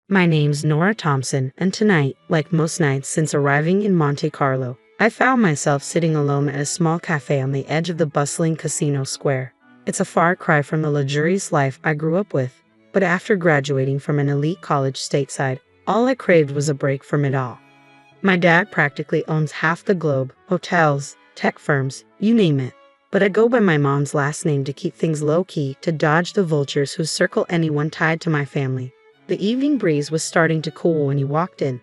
My name's Nora Thompson, and tonight, like most nights since arriving in Monte Carlo, I found myself sitting alone at a small cafe on the edge of the bustling casino square. It's a far cry from the luxurious life I grew up with, but after graduating from an elite college stateside, all I craved was a break from it all. My dad practically owns half the globe, hotels, tech firms, you name it. But I go by my mom's last name to keep things low-key, to dodge the vultures who circle anyone tied to my family. The evening breeze was starting to cool when he walked in.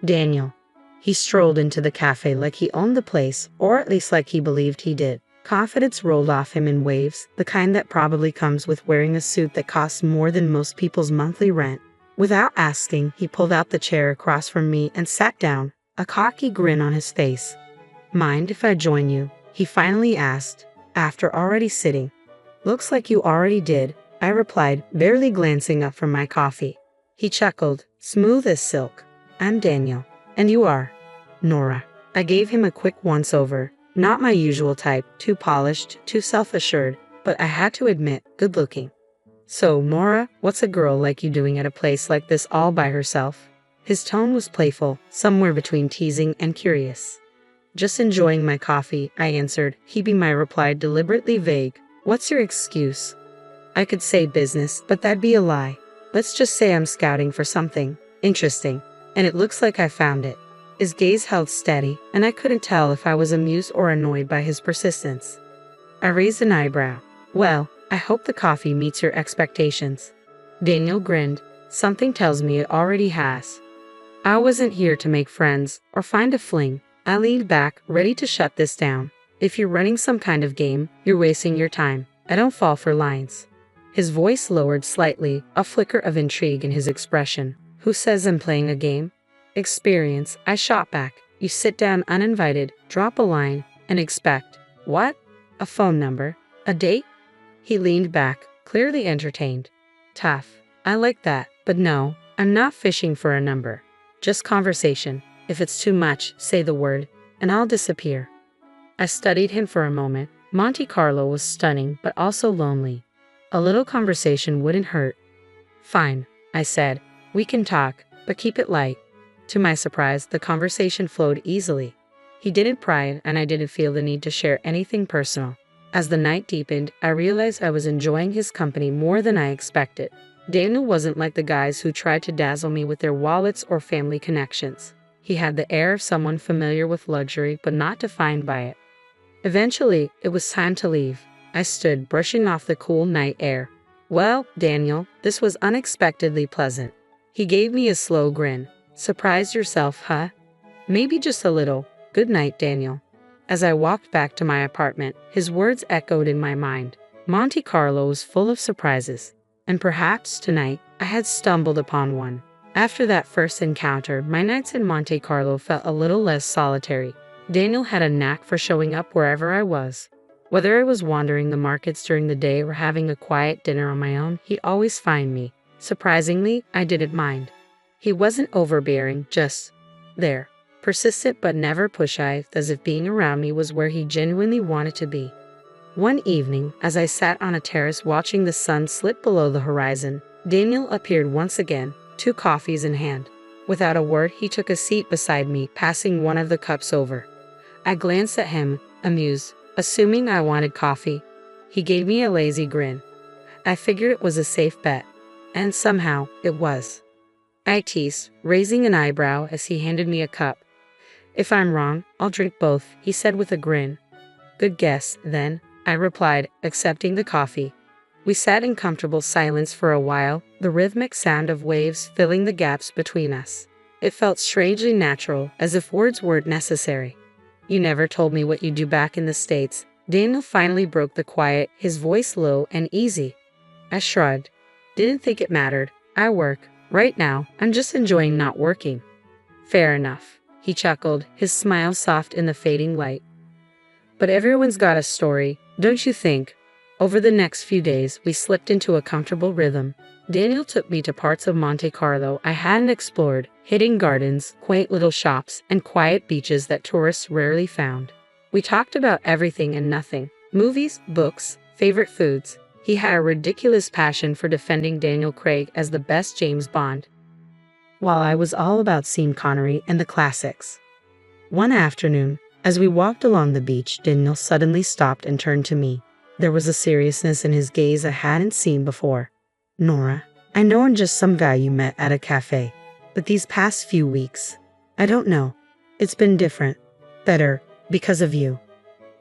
Daniel. He strolled into the cafe like he owned the place, or at least like he believed he did. Confidence rolled off him in waves, the kind that probably comes with wearing a suit that costs more than most people's monthly rent. Without asking, he pulled out the chair across from me and sat down, a cocky grin on his face. "Mind if I join you?" he finally asked, after already sitting. "Looks like you already did," I replied, barely glancing up from my coffee. He chuckled, smooth as silk. "I'm Daniel. And you are?" "Nora." I gave him a quick once-over. Not my usual type, too polished, too self-assured, but I had to admit, good-looking. "So, Nora, what's a girl like you doing at a place like this all by herself?" His tone was playful, somewhere between teasing and curious. "Just enjoying my coffee," I answered, keeping my reply deliberately vague. "What's your excuse?" I could say business, but that'd be a lie. Let's just say I'm scouting for something interesting, and it looks like I found it. His gaze held steady, and I couldn't tell if I was amused or annoyed by his persistence. I raised an eyebrow. "Well, I hope the coffee meets your expectations." Daniel grinned. "Something tells me it already has." I wasn't here to make friends or find a fling. I leaned back, ready to shut this down. "If you're running some kind of game, you're wasting your time. I don't fall for lines." His voice lowered slightly, a flicker of intrigue in his expression. "Who says I'm playing a game?" "Experience," I shot back. "You sit down uninvited, drop a line, and expect—" "What? A phone number? A date?" He leaned back, clearly entertained. "Tough. I like that, but no, I'm not fishing for a number. Just conversation. If it's too much, say the word, and I'll disappear." I studied him for a moment. Monte Carlo was stunning, but also lonely. A little conversation wouldn't hurt. "Fine," I said. "We can talk, but keep it light." To my surprise, the conversation flowed easily. He didn't pry, and I didn't feel the need to share anything personal. As the night deepened, I realized I was enjoying his company more than I expected. Daniel wasn't like the guys who tried to dazzle me with their wallets or family connections. He had the air of someone familiar with luxury but not defined by it. Eventually, it was time to leave. I stood, brushing off the cool night air. "Well, Daniel, this was unexpectedly pleasant." He gave me a slow grin. "Surprised yourself, huh?" "Maybe just a little. Good night, Daniel." As I walked back to my apartment, his words echoed in my mind. Monte Carlo was full of surprises, and perhaps tonight I had stumbled upon one. After that first encounter, my nights in Monte Carlo felt a little less solitary. Daniel had a knack for showing up wherever I was. Whether I was wandering the markets during the day or having a quiet dinner on my own, he'd always find me. Surprisingly, I didn't mind. He wasn't overbearing, just there. Persistent but never pushy, as if being around me was where he genuinely wanted to be. One evening, as I sat on a terrace watching the sun slip below the horizon, Daniel appeared once again, 2 coffees in hand. Without a word, he took a seat beside me, passing one of the cups over. I glanced at him, amused, assuming I wanted coffee. He gave me a lazy grin. I figured it was a safe bet. And somehow, it was. I teased, raising an eyebrow as he handed me a cup. "If I'm wrong, I'll drink both," he said with a grin. "Good guess, then," I replied, accepting the coffee. We sat in comfortable silence for a while, the rhythmic sound of waves filling the gaps between us. It felt strangely natural, as if words weren't necessary. "You never told me what you do back in the States." Daniel finally broke the quiet, his voice low and easy. I shrugged. "Didn't think it mattered. I work. Right now, I'm just enjoying not working." "Fair enough." He chuckled, his smile soft in the fading light. "But everyone's got a story, don't you think?" Over the next few days, we slipped into a comfortable rhythm. Daniel took me to parts of Monte Carlo I hadn't explored, hidden gardens, quaint little shops, and quiet beaches that tourists rarely found. We talked about everything and nothing: movies, books, favorite foods. He had a ridiculous passion for defending Daniel Craig as the best James Bond. while I was all about Sean Connery and the classics. One afternoon, as we walked along the beach, Daniel suddenly stopped and turned to me. There was a seriousness in his gaze I hadn't seen before. "Nora, I know in just some guy you met at a cafe, but these past few weeks, I don't know. It's been different. Better, because of you."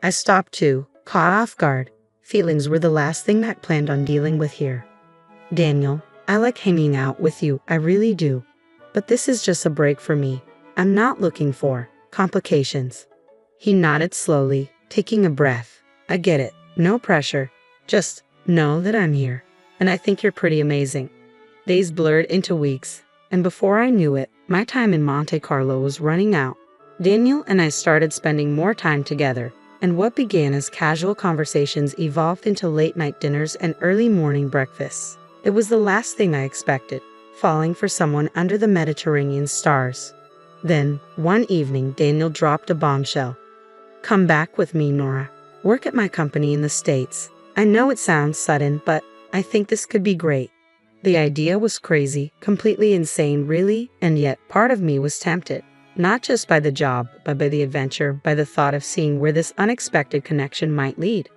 I stopped too, caught off guard. Feelings were the last thing I planned on dealing with here. "Daniel, I like hanging out with you, I really do. But this is just a break for me. I'm not looking for complications." He nodded slowly, taking a breath. "I get it. No pressure. Just know that I'm here. And I think you're pretty amazing." Days blurred into weeks, and before I knew it, my time in Monte Carlo was running out. Daniel and I started spending more time together, and what began as casual conversations evolved into late-night dinners and early morning breakfasts. It was the last thing I expected, falling for someone under the Mediterranean stars. Then, one evening, Daniel dropped a bombshell. "Come back with me, Nora. Work at my company in the States. I know it sounds sudden, but I think this could be great." The idea was crazy, completely insane really, and yet part of me was tempted. Not just by the job, but by the adventure, by the thought of seeing where this unexpected connection might lead.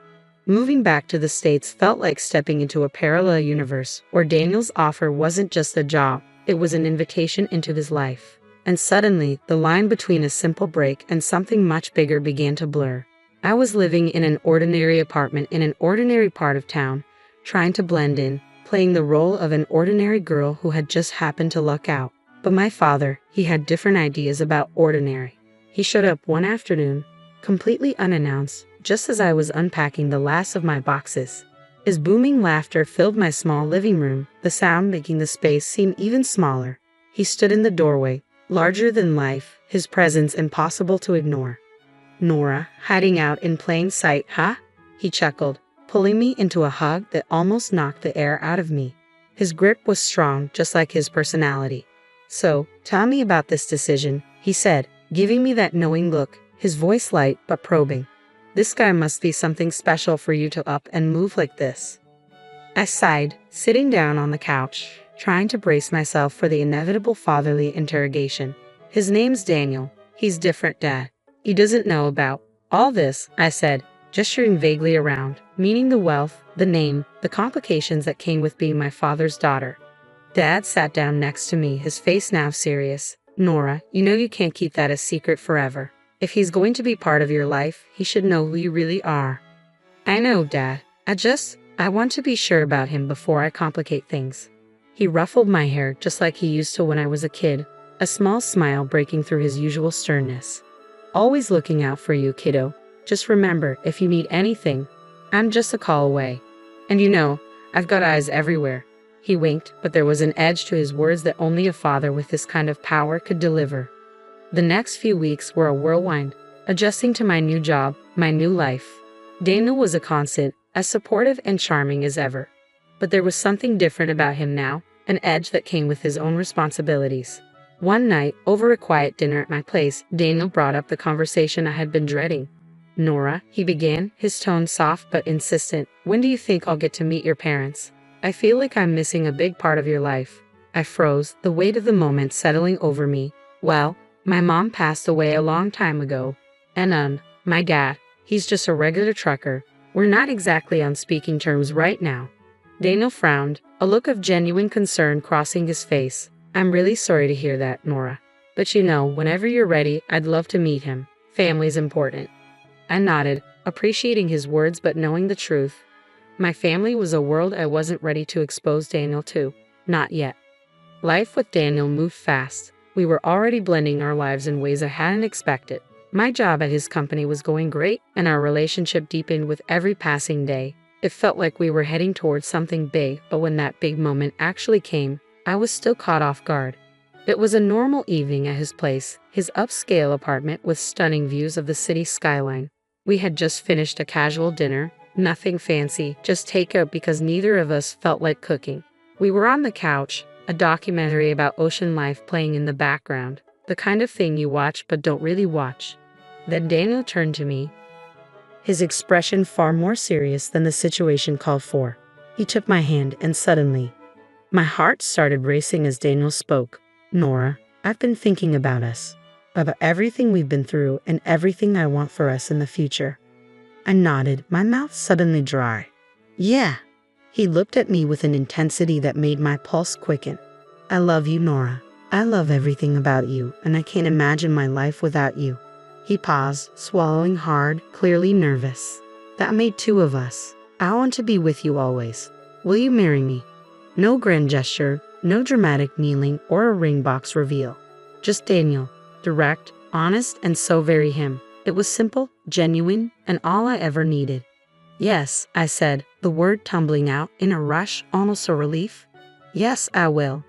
Moving back to the States felt like stepping into a parallel universe, where Daniel's offer wasn't just a job, it was an invitation into his life. And suddenly, the line between a simple break and something much bigger began to blur. I was living in an ordinary apartment in an ordinary part of town, trying to blend in, playing the role of an ordinary girl who had just happened to luck out. But my father, he had different ideas about ordinary. He showed up one afternoon, completely unannounced, just as I was unpacking the last of my boxes. His booming laughter filled my small living room, the sound making the space seem even smaller. He stood in the doorway, larger than life, his presence impossible to ignore. "Nora, hiding out in plain sight, huh?" He chuckled, pulling me into a hug that almost knocked the air out of me. His grip was strong, just like his personality. "So, tell me about this decision," he said, giving me that knowing look, his voice light but probing. "This guy must be something special for you to up and move like this." I sighed, sitting down on the couch, trying to brace myself for the inevitable fatherly interrogation. "His name's Daniel. He's different, Dad. He doesn't know about all this," I said, gesturing vaguely around, meaning the wealth, the name, the complications that came with being my father's daughter. Dad sat down next to me, his face now serious. "Nora, you know you can't keep that a secret forever. If he's going to be part of your life, he should know who you really are." "I know, Dad. I want to be sure about him before I complicate things." He ruffled my hair just like he used to when I was a kid, a small smile breaking through his usual sternness. "Always looking out for you, kiddo. Just remember, if you need anything, I'm just a call away. And you know, I've got eyes everywhere." He winked, but there was an edge to his words that only a father with this kind of power could deliver. The next few weeks were a whirlwind, adjusting to my new job, my new life. Daniel was a constant, as supportive and charming as ever. But there was something different about him now, an edge that came with his own responsibilities. One night, over a quiet dinner at my place, Daniel brought up the conversation I had been dreading. "Nora," he began, his tone soft but insistent, "when do you think I'll get to meet your parents? I feel like I'm missing a big part of your life." I froze, the weight of the moment settling over me. "Well, my mom passed away a long time ago. And my dad, he's just a regular trucker. We're not exactly on speaking terms right now." Daniel frowned, a look of genuine concern crossing his face. "I'm really sorry to hear that, Nora. But you know, whenever you're ready, I'd love to meet him. Family's important." I nodded, appreciating his words but knowing the truth. My family was a world I wasn't ready to expose Daniel to. Not yet. Life with Daniel moved fast. We were already blending our lives in ways I hadn't expected. My job at his company was going great, and our relationship deepened with every passing day. It felt like we were heading towards something big, but when that big moment actually came, I was still caught off guard. It was a normal evening at his place, his upscale apartment with stunning views of the city skyline. We had just finished a casual dinner, nothing fancy, just takeout because neither of us felt like cooking. We were on the couch, a documentary about ocean life playing in the background, the kind of thing you watch but don't really watch. Then Daniel turned to me, his expression far more serious than the situation called for. He took my hand and suddenly, my heart started racing as Daniel spoke. Nora, I've been thinking about us, about everything we've been through and everything I want for us in the future. I nodded, my mouth suddenly dry. Yeah. He looked at me with an intensity that made my pulse quicken. I love you, Nora. I love everything about you, and I can't imagine my life without you. He paused, swallowing hard, clearly nervous. That made two of us. I want to be with you always. Will you marry me? No grand gesture, no dramatic kneeling or a ring box reveal. Just Daniel, direct, honest, and so very him. It was simple, genuine, and all I ever needed. Yes, I said, the word tumbling out in a rush, almost a relief. Yes, I will.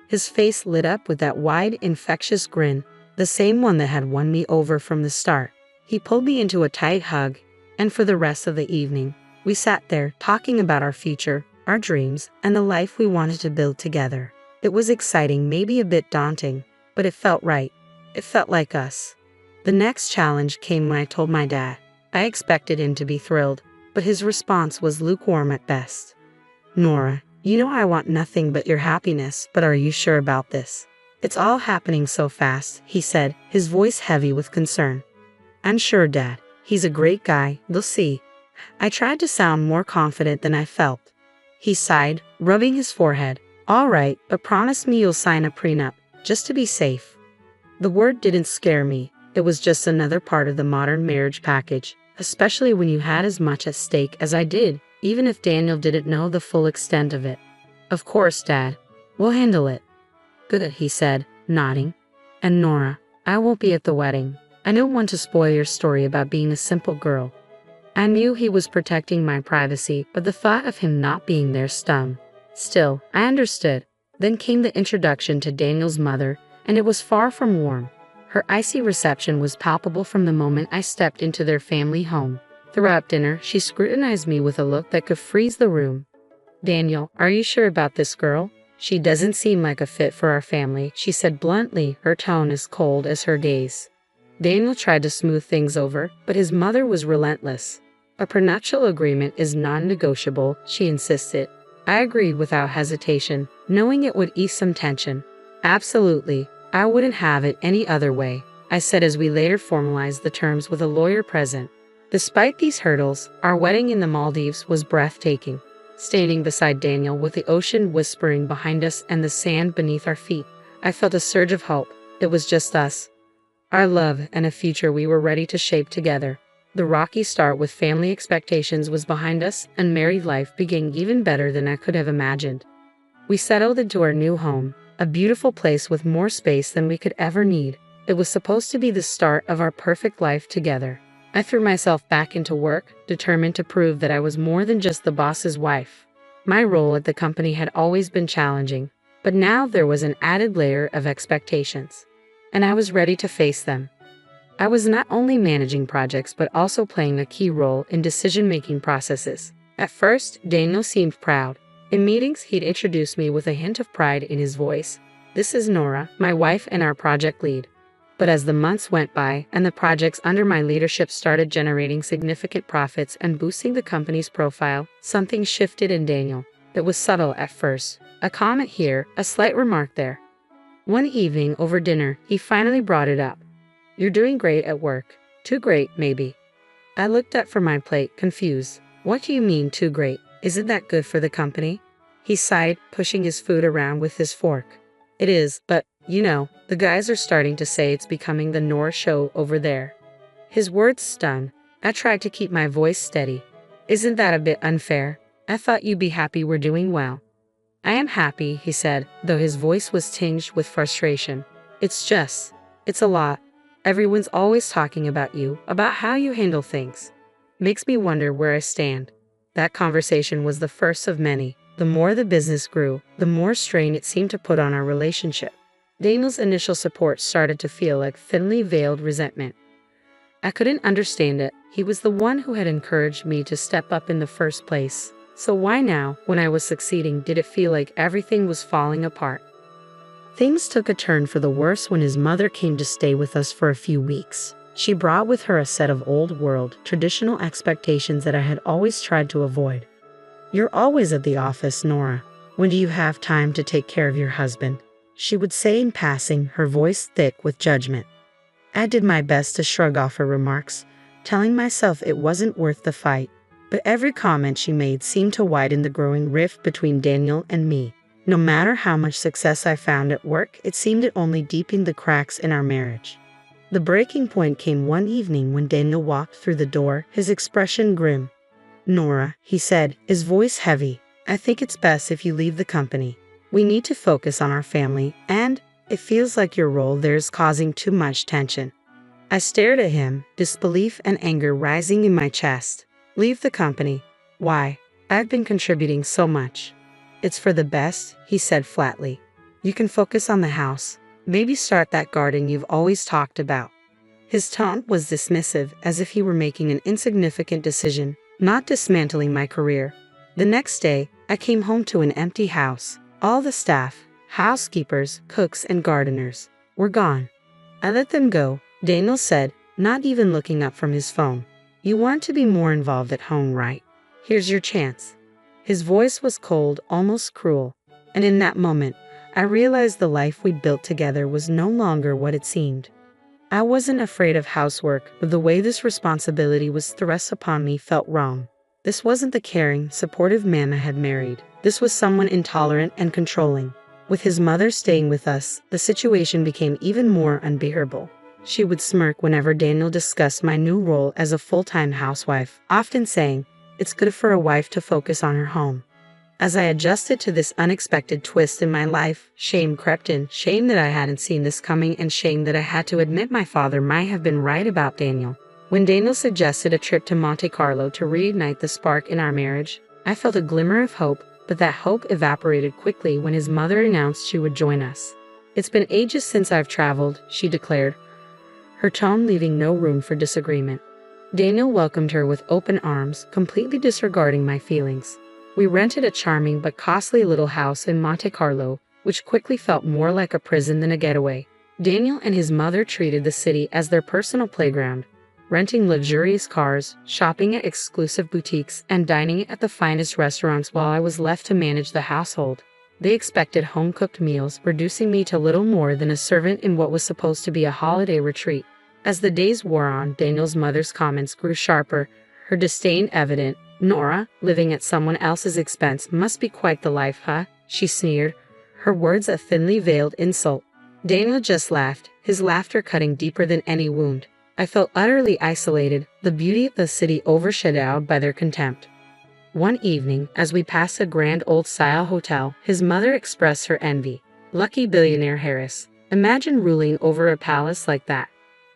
His face lit up with that wide, infectious grin, the same one that had won me over from the start. He pulled me into a tight hug, and for the rest of the evening, we sat there talking about our future, our dreams, and the life we wanted to build together. It was exciting, maybe a bit daunting, but it felt right. It felt like us. The next challenge came when I told my dad. I expected him to be thrilled, but his response was lukewarm at best. Nora, you know I want nothing but your happiness, but are you sure about this? It's all happening so fast, he said, his voice heavy with concern. I'm sure, Dad. He's a great guy, you'll see. I tried to sound more confident than I felt. He sighed, rubbing his forehead. All right, but promise me you'll sign a prenup, just to be safe. The word didn't scare me. It was just another part of the modern marriage package, especially when you had as much at stake as I did, even if Daniel didn't know the full extent of it. Of course, Dad. We'll handle it. Good, he said, nodding. And Nora, I won't be at the wedding. I don't want to spoil your story about being a simple girl. I knew he was protecting my privacy, but the thought of him not being there stung. Still, I understood. Then came the introduction to Daniel's mother, and it was far from warm. Her icy reception was palpable from the moment I stepped into their family home. Throughout dinner, she scrutinized me with a look that could freeze the room. Daniel, are you sure about this girl? She doesn't seem like a fit for our family, she said bluntly, her tone as cold as her gaze. Daniel tried to smooth things over, but his mother was relentless. A prenuptial agreement is non-negotiable, she insisted. I agreed without hesitation, knowing it would ease some tension. Absolutely, I wouldn't have it any other way, I said as we later formalized the terms with a lawyer present. Despite these hurdles, our wedding in the Maldives was breathtaking. Standing beside Daniel with the ocean whispering behind us and the sand beneath our feet, I felt a surge of hope. It was just us. Our love and a future we were ready to shape together. The rocky start with family expectations was behind us, and married life began even better than I could have imagined. We settled into our new home, a beautiful place with more space than we could ever need. It was supposed to be the start of our perfect life together. I threw myself back into work, determined to prove that I was more than just the boss's wife. My role at the company had always been challenging, but now there was an added layer of expectations, and I was ready to face them. I was not only managing projects but also playing a key role in decision-making processes. At first, Daniel seemed proud. In meetings, he'd introduce me with a hint of pride in his voice. This is Nora, my wife and our project lead. But as the months went by and the projects under my leadership started generating significant profits and boosting the company's profile, something shifted in Daniel. It was subtle at first. A comment here, a slight remark there. One evening over dinner, he finally brought it up. You're doing great at work. Too great, maybe. I looked up from my plate, confused. What do you mean, too great? Isn't that good for the company? He sighed, pushing his food around with his fork. It is, but, you know, the guys are starting to say it's becoming the Nora show over there. His words stung. I tried to keep my voice steady. Isn't that a bit unfair? I thought you'd be happy we're doing well. I am happy, he said, though his voice was tinged with frustration. It's a lot. Everyone's always talking about you, about how you handle things. Makes me wonder where I stand. That conversation was the first of many. The more the business grew, the more strain it seemed to put on our relationship. Daniel's initial support started to feel like thinly veiled resentment. I couldn't understand it. He was the one who had encouraged me to step up in the first place. So why now, when I was succeeding, did it feel like everything was falling apart? Things took a turn for the worse when his mother came to stay with us for a few weeks. She brought with her a set of old-world, traditional expectations that I had always tried to avoid. You're always at the office, Nora. When do you have time to take care of your husband? she would say in passing, her voice thick with judgment. I did my best to shrug off her remarks, telling myself it wasn't worth the fight. But every comment she made seemed to widen the growing rift between Daniel and me. No matter how much success I found at work, it seemed it only deepened the cracks in our marriage. The breaking point came one evening when Daniel walked through the door, his expression grim. "Nora," he said, his voice heavy, "I think it's best if you leave the company. We need to focus on our family, and it feels like your role there is causing too much tension." I stared at him, disbelief and anger rising in my chest. "Leave the company? Why? I've been contributing so much." "It's for the best," he said flatly. "You can focus on the house. Maybe start that garden you've always talked about." His tone was dismissive, as if he were making an insignificant decision, not dismantling my career. The next day, I came home to an empty house. All the staff, housekeepers, cooks, and gardeners were gone. "I let them go," Daniel said, not even looking up from his phone. "You want to be more involved at home, right? Here's your chance." His voice was cold, almost cruel, and in that moment, I realized the life we'd built together was no longer what it seemed. I wasn't afraid of housework, but the way this responsibility was thrust upon me felt wrong. This wasn't the caring, supportive man I had married. This was someone intolerant and controlling. With his mother staying with us, the situation became even more unbearable. She would smirk whenever Daniel discussed my new role as a full-time housewife, often saying, "It's good for a wife to focus on her home." As I adjusted to this unexpected twist in my life, shame crept in, shame that I hadn't seen this coming, and shame that I had to admit my father might have been right about Daniel. When Daniel suggested a trip to Monte Carlo to reignite the spark in our marriage, I felt a glimmer of hope, but that hope evaporated quickly when his mother announced she would join us. "It's been ages since I've traveled," she declared, her tone leaving no room for disagreement. Daniel welcomed her with open arms, completely disregarding my feelings. We rented a charming but costly little house in Monte Carlo, which quickly felt more like a prison than a getaway. Daniel and his mother treated the city as their personal playground, renting luxurious cars, shopping at exclusive boutiques, and dining at the finest restaurants while I was left to manage the household. They expected home-cooked meals, reducing me to little more than a servant in what was supposed to be a holiday retreat. As the days wore on, Daniel's mother's comments grew sharper, her disdain evident. "Nora, living at someone else's expense must be quite the life, huh?" she sneered, her words a thinly veiled insult. Daniel just laughed, his laughter cutting deeper than any wound. I felt utterly isolated, the beauty of the city overshadowed by their contempt. One evening, as we passed a grand old-style hotel, his mother expressed her envy. "Lucky billionaire Harris. Imagine ruling over a palace like that."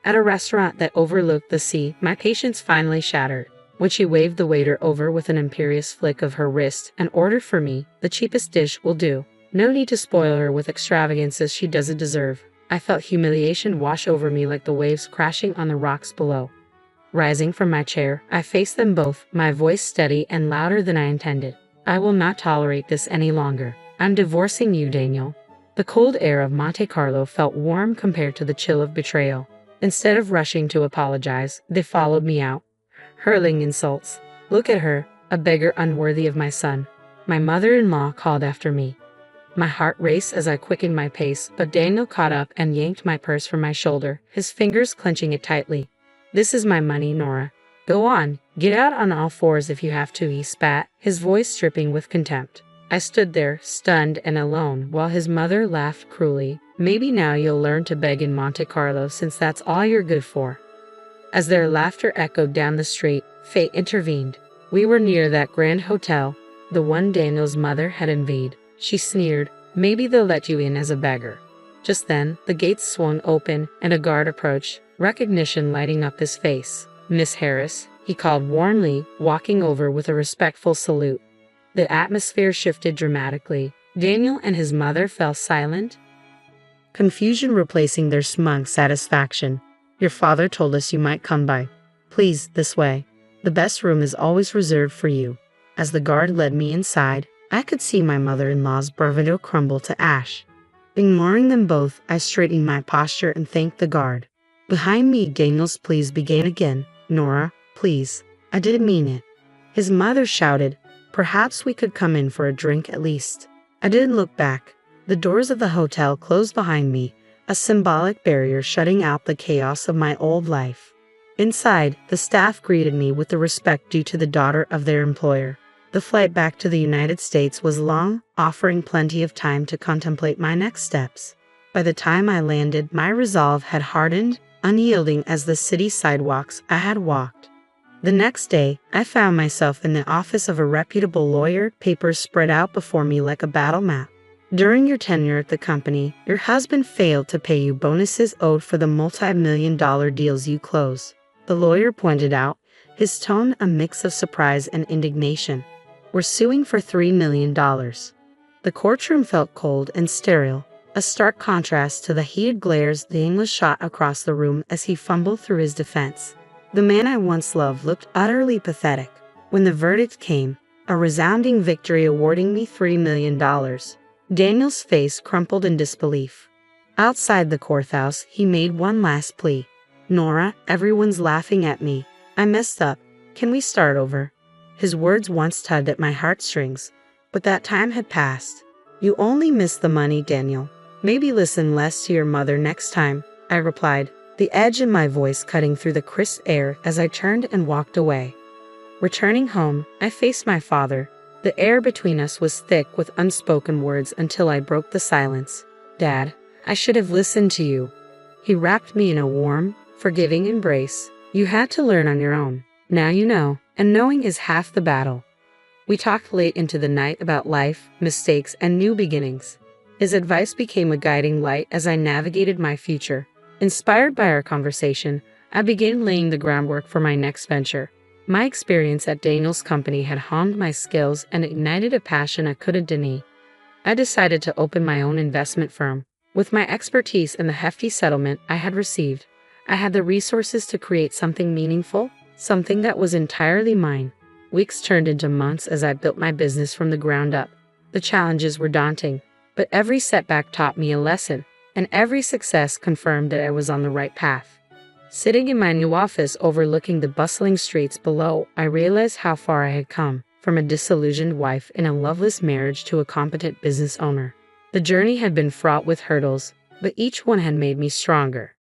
At a restaurant that overlooked the sea, my patience finally shattered. When she waved the waiter over with an imperious flick of her wrist and ordered for me, "The cheapest dish will do. No need to spoil her with extravagances she doesn't deserve." I felt humiliation wash over me like the waves crashing on the rocks below. Rising from my chair, I faced them both, my voice steady and louder than I intended. "I will not tolerate this any longer. I'm divorcing you, Daniel." The cold air of Monte Carlo felt warm compared to the chill of betrayal. Instead of rushing to apologize, they followed me out, hurling insults. "Look at her, a beggar unworthy of my son," my mother-in-law called after me. My heart raced as I quickened my pace, but Daniel caught up and yanked my purse from my shoulder, his fingers clenching it tightly. "This is my money, Nora. Go on, get out on all fours if you have to," he spat, his voice dripping with contempt. I stood there, stunned and alone, while his mother laughed cruelly. "Maybe now you'll learn to beg in Monte Carlo since that's all you're good for." As their laughter echoed down the street, fate intervened. We were near that grand hotel, the one Daniel's mother had envied. She sneered, "Maybe they'll let you in as a beggar." Just then, the gates swung open and a guard approached, recognition lighting up his face. "Miss Harris," he called warmly, walking over with a respectful salute. The atmosphere shifted dramatically. Daniel and his mother fell silent, confusion replacing their smug satisfaction. "Your father told us you might come by. Please, this way. The best room is always reserved for you." As the guard led me inside, I could see my mother-in-law's bravado crumble to ash. Ignoring them both, I straightened my posture and thanked the guard. Behind me, Daniel's pleas began again. "Nora, please. I didn't mean it." His mother shouted, "Perhaps we could come in for a drink at least." I didn't look back. The doors of the hotel closed behind me, a symbolic barrier shutting out the chaos of my old life. Inside, the staff greeted me with the respect due to the daughter of their employer. The flight back to the United States was long, offering plenty of time to contemplate my next steps. By the time I landed, my resolve had hardened, unyielding as the city sidewalks I had walked. The next day, I found myself in the office of a reputable lawyer, papers spread out before me like a battle map. During your tenure at the company, your husband failed to pay you bonuses owed for the multi-million-dollar deals you close, the lawyer pointed out, his tone a mix of surprise and indignation. We're suing for $3 million. The courtroom felt cold and sterile, a stark contrast to the heated glares Daniel shot across the room as he fumbled through his defense. The man I once loved looked utterly pathetic. When the verdict came, a resounding victory awarding me $3 million, Daniel's face crumpled in disbelief. Outside the courthouse, he made one last plea. Nora, everyone's laughing at me. I messed up. Can we start over? His words once tugged at my heartstrings, but that time had passed. You only missed the money, Daniel. Maybe listen less to your mother next time, I replied, the edge in my voice cutting through the crisp air as I turned and walked away. Returning home, I faced my father. The air between us was thick with unspoken words until I broke the silence. Dad, I should have listened to you. He wrapped me in a warm, forgiving embrace. You had to learn on your own. Now you know, and knowing is half the battle. We talked late into the night about life, mistakes, and new beginnings. His advice became a guiding light as I navigated my future. Inspired by our conversation, I began laying the groundwork for my next venture. My experience at Daniel's company had honed my skills and ignited a passion I couldn't deny. I decided to open my own investment firm. With my expertise and the hefty settlement I had received, I had the resources to create something meaningful, something that was entirely mine. Weeks turned into months as I built my business from the ground up. The challenges were daunting, but every setback taught me a lesson, and every success confirmed that I was on the right path. Sitting in my new office overlooking the bustling streets below, I realized how far I had come, from a disillusioned wife in a loveless marriage to a competent business owner. The journey had been fraught with hurdles, but each one had made me stronger.